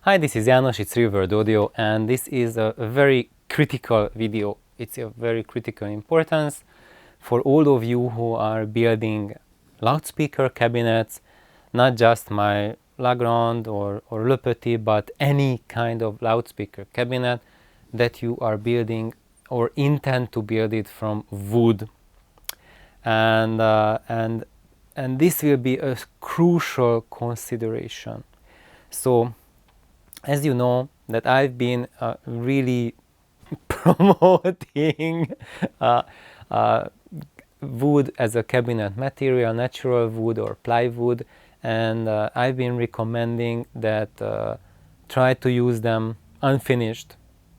Hi, this is János, it's Reverb Audio, and this is a very critical video. It's of very critical importance for all of you who are building loudspeaker cabinets, not just my Legrand or Le Petit, but any kind of loudspeaker cabinet that you are building or intend to build it from wood. And this will be a crucial consideration. So, as you know, that I've been really promoting wood as a cabinet material, natural wood or plywood, and I've been recommending that try to use them unfinished,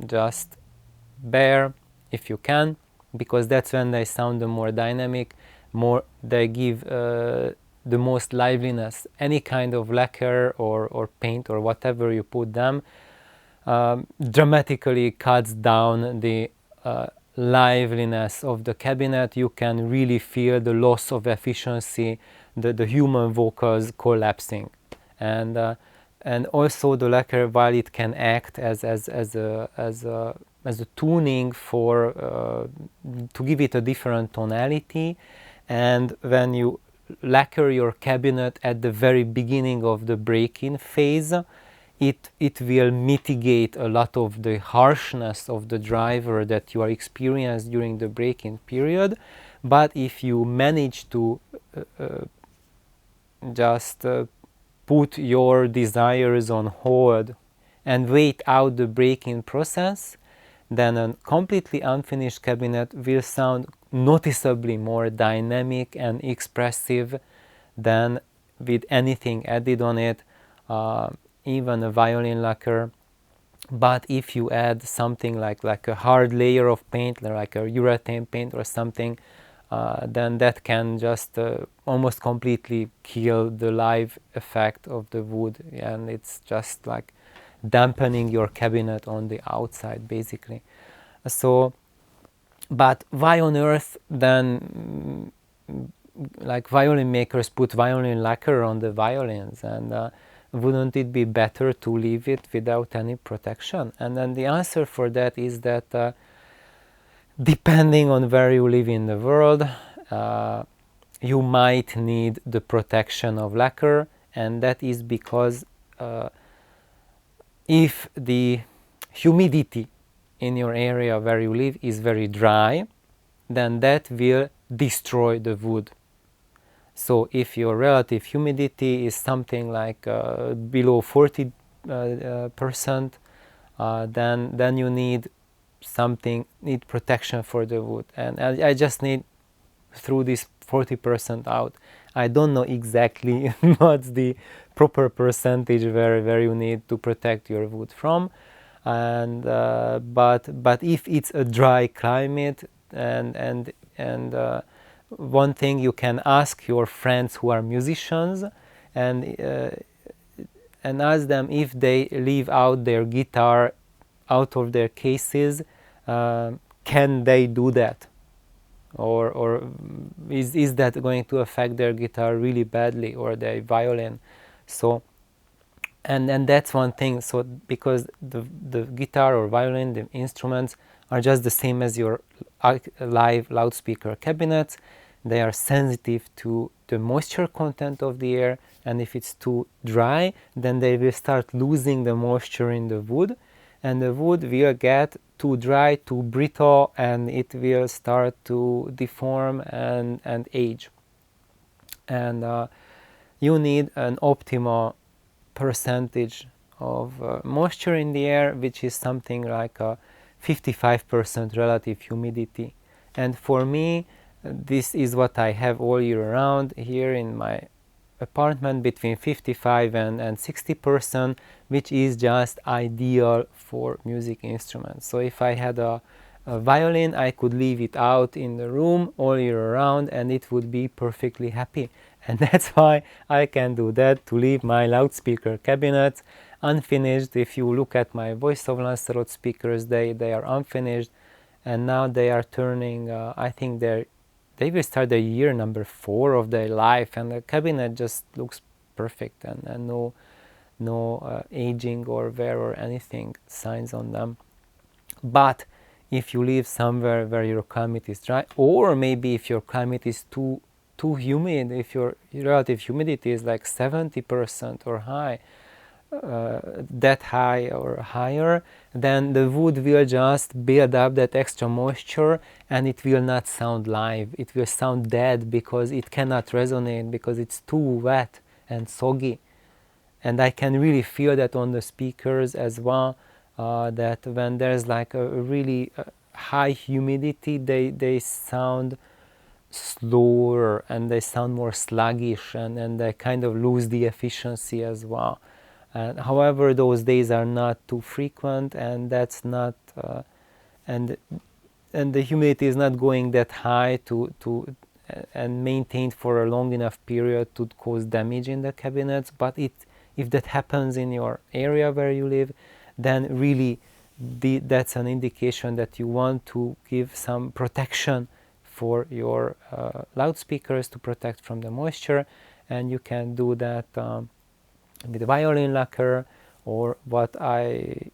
just bare if you can, because that's when they sound the more dynamic, they give the most liveliness. Any kind of lacquer or paint or whatever you put them dramatically cuts down the liveliness of the cabinet. You can really feel the loss of efficiency, the human vocals collapsing, and also the lacquer, while it can act as a tuning for to give it a different tonality, and when you lacquer your cabinet at the very beginning of the break-in phase, it will mitigate a lot of the harshness of the driver that you are experiencing during the break-in period. But if you manage to just put your desires on hold and wait out the break-in process, then a completely unfinished cabinet will sound noticeably more dynamic and expressive than with anything added on it, even a violin lacquer. But if you add something like a hard layer of paint, like a urethane paint or something, then that can just almost completely kill the live effect of the wood, and it's just like dampening your cabinet on the outside basically. So, but why on earth then, like violin makers put violin lacquer on the violins, and wouldn't it be better to leave it without any protection? And then the answer for that is that depending on where you live in the world, you might need the protection of lacquer, and that is because if the humidity in your area where you live is very dry, then that will destroy the wood. So if your relative humidity is something like below 40%, then you need protection for the wood. And I just need through this 40% out. I don't know exactly what's the proper percentage where you need to protect your wood from, and but if it's a dry climate, and one thing you can ask your friends who are musicians, and ask them if they leave out their guitar out of their cases, can they do that, or is that going to affect their guitar really badly, or their violin? So and that's one thing. So because the guitar or violin, the instruments are just the same as your live loudspeaker cabinets. They are sensitive to the moisture content of the air, and if it's too dry, then they will start losing the moisture in the wood, and the wood will get too dry, too brittle, and it will start to deform and age. And you need an optimal percentage of moisture in the air, which is something like a 55% relative humidity. And for me, this is what I have all year round here in my apartment, between 55 and 60%, which is just ideal for music instruments. So if I had a violin, I could leave it out in the room all year round and it would be perfectly happy. And that's why I can do that, to leave my loudspeaker cabinets unfinished. If you look at my voice of Lancelot speakers, they are unfinished, and now they are turning, I think they will start the year number 4 of their life, and the cabinet just looks perfect, and no aging or wear or anything signs on them. But if you live somewhere where your climate is dry, or maybe if your climate is too humid, if your relative humidity is like 70% or high, that high or higher, then the wood will just build up that extra moisture and it will not sound live. It will sound dead because it cannot resonate, because it's too wet and soggy. And I can really feel that on the speakers as well, that when there's like a really high humidity, they sound slower and they sound more sluggish, and they kind of lose the efficiency as well. And however, those days are not too frequent, and that's not and the humidity is not going that high to and maintained for a long enough period to cause damage in the cabinets. But if that happens in your area where you live, then really that's an indication that you want to give some protection for your loudspeakers, to protect from the moisture. And you can do that with violin lacquer, or what I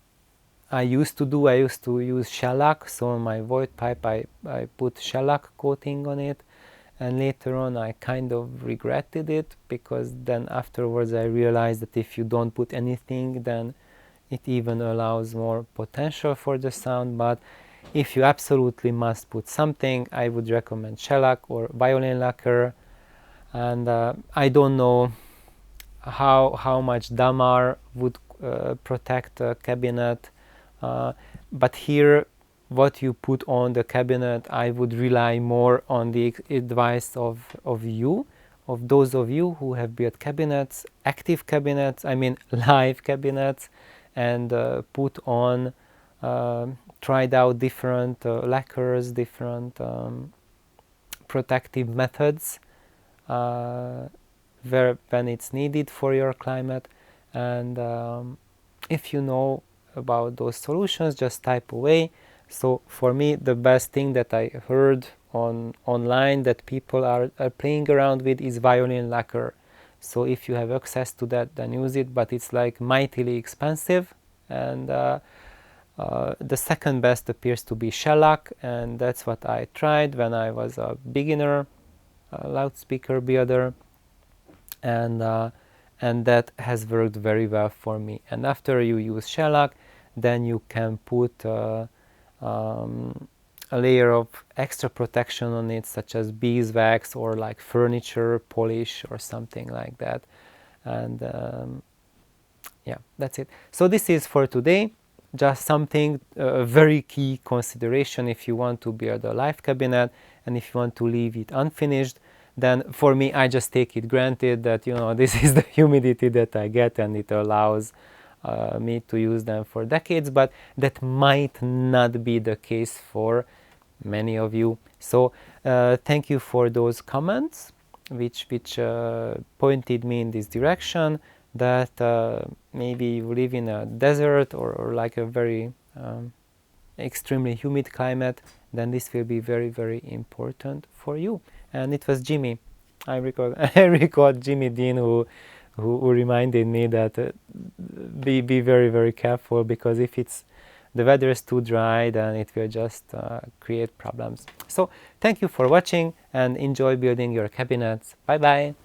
used to do. I used to use shellac, so on my void pipe I put shellac coating on it, and later on I kind of regretted it, because then afterwards I realized that if you don't put anything, then it even allows more potential for the sound. But if you absolutely must put something, I would recommend shellac or violin lacquer. And I don't know how much damar would protect a cabinet, but here what you put on the cabinet, I would rely more on the advice of those of you who have built cabinets, active cabinets, I mean live cabinets, and put on, tried out different lacquers, different protective methods when it's needed for your climate. And if you know about those solutions, just type away. So for me, the best thing that I heard online that people are playing around with is violin lacquer. So if you have access to that, then use it, but it's like mightily expensive. And the second best appears to be shellac, and that's what I tried when I was a beginner loudspeaker builder, and that has worked very well for me. And after you use shellac, then you can put a layer of extra protection on it, such as beeswax or like furniture polish or something like that. And yeah, that's it. So this is for today. Just something, a very key consideration if you want to build a live cabinet, and if you want to leave it unfinished, then for me, I just take it granted that, you know, this is the humidity that I get, and it allows me to use them for decades. But that might not be the case for many of you. So thank you for those comments, which pointed me in this direction, that maybe you live in a desert or like a very extremely humid climate, then this will be very, very important for you. And it was Jimmy. I recall Jimmy Dean who reminded me that be very, very careful, because if the weather is too dry, then it will just create problems. So thank you for watching, and enjoy building your cabinets. Bye bye.